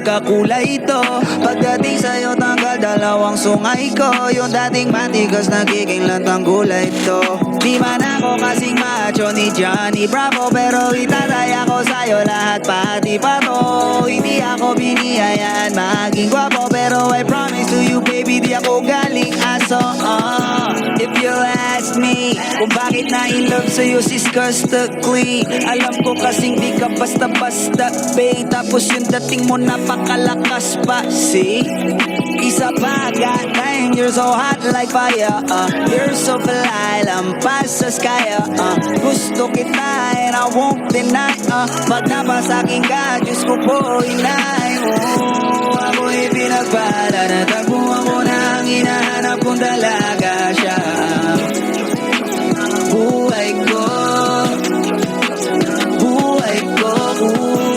magkakulay ito. Pagdating sa'yo tanggal dalawang sungay ko. Yung dating matigas nagiging lantang gulay ito. Di man ako kasing macho ni Johnny Bravo, pero itataya ko sa'yo lahat pati pa to. Hindi ako biniyayaan maging gwapo, pero I promise to you baby di ako galing aso. If you ask me kung bakit na in love sa'yo sis Costa Queen, alam ko kasing di ka basta-basta babe. Tapos yung dating mo napakalakas pa. See? Isa pa, got 9, you're so hot like fire. You're so fly, lampas sa sky. Gusto kita and I won't deny. Pag napasakin ka, Diyos ko po inay. Ako'y pinagpala, natagpuan ko na ang hinahanap kong dalaga siya. Buhay ko, buhay ko.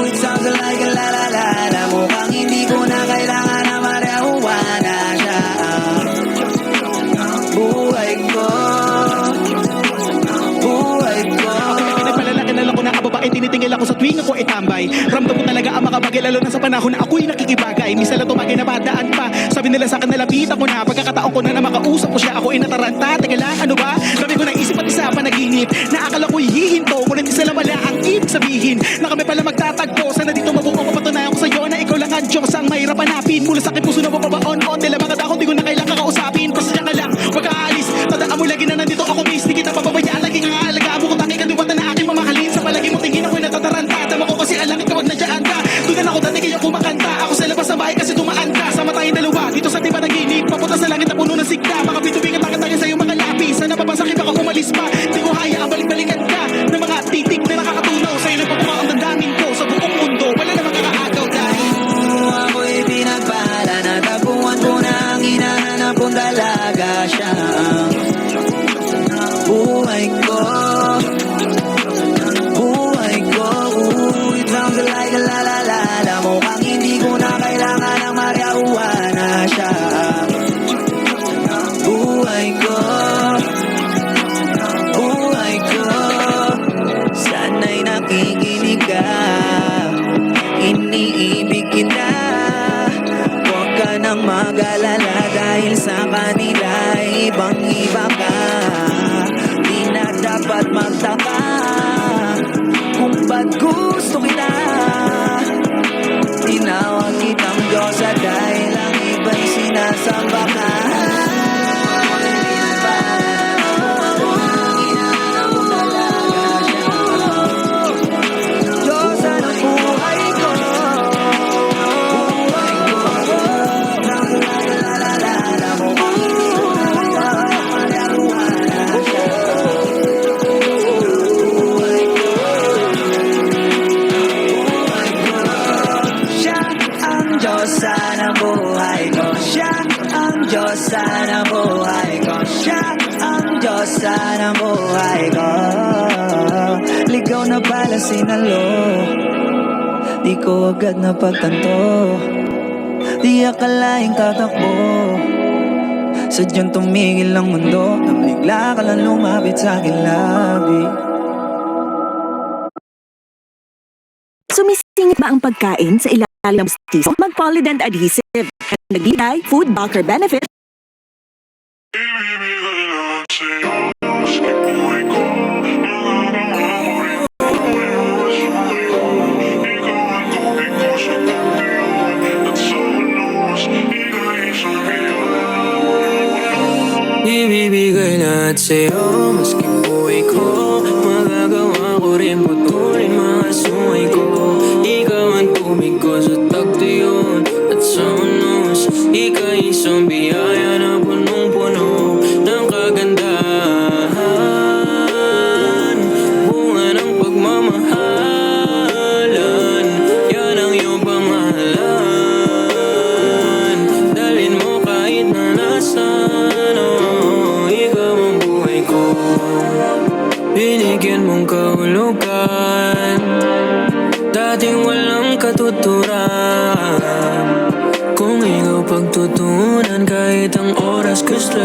It sounds like a la-la-la. Mukhang hindi ko na kailangan na marihuana siya. Buhay ko, buhay ko. Nagpalalaki na lang ko na kababae, tinitingil ako sa tuwing ako itambay. Ramdam ko talaga ang makabagay, lalo na sa panahon na ako'y nakikibagay. Misa lang tumagay na badaan pa, sabi nila sa akin nalapitan ko na. Pagkakataon ko na makausap ko siya, ako'y nataranta. Teka lang, ano ba? Sabi ko na isip at isa pa naginip, na akala ko'y hihinto, ngunit isa lang wala ang ibig sabihin na kami pala magtatagpo. Sana dito mabuo mapatunayan ko sa'yo na ikaw lang ang Diyos ang mahirap hanapin. Mula sa akin puso na mapabaon-on, tila mga dahon di ko na kailangan kakausapin. Pasasya ka lang, wag ka aalis, tandaan mo lagi na nandito ako miss. Di kita papabayaan, laging aalagaan mo kung tangi kaliwatan na aking mamahalin. Sa palagi mo tingin ako'y natataranta, dama ko kasi alam ikaw wag nandiyan ka. Doon na ako dati kaya kumakanta, ako sa labas ng bahay kasi tumaan ka. Sama tayong dalawa, dito sa tiba naginip, papunta sa langit na puno ng sigla. Mga bitubi ka takatangin sa'yo mga lapis, sana babasakit baka umalis pa. Di ko hayaan balik-balikan ka ng mga titik na nakakatunaw. Sa'yo nagpapuka ang damdamin ko sa buong mundo, wala namang kakaagaw dahil ako'y pinagpala, natagpuan ko na ang hinahanap kong dalaga siya. Buhay ko, buhay ko. It sounds like a la-la-la. Mukhang hindi ko na kailangan ng marihuana siya. Buhay ko, buhay ko. Sana'y nakikinig ka, iniibig kita. Huwag ka nang mag-alala dahil sa kanila ibang-iba ka. Di na dapat magtaka kung ba't gusto kita. Tinawag kitang Diyosa dahil ang iba'y sinasamba ka. Diyosa ng buhay ko, buhay ko. La-la-la-la-la, mukhang hindi ko na kailangan marihuana siya. Buhay ko, buhay ko. Siya ang Diyosa ng buhay ko. Siya ang Diyosa ng buhay ko. Siya ang Diyosa ng buhay ko. Ligaw na pala sinalo, di ko agad napagtanto. Di akalaing tatakbo, sadyang tumigil ang mundo nang bigla ka lang lumapit sa akin labi. Sumisingit ba ang pagkain sa ilalim ng stiso? Mag-Polident Adhesive. Nagbibigay food bulker benefit. Ibibigay lahat sa'yo, maski buhay ko. Magagawa ko rin putulin mga sungay ko. Ikaw ang tubig ko sa tagtuyon at sa unos. Ika'y isang biyaya na punong-puno ng kagandahan. Bunga ng pagmamahalan, yan ang iyong pamahalan. Dalhin mo kahit na nasaan. Binigyan mong kahulugan, dating walang katuturan. Kung ikaw pagtutunan kahit ang oras gusto.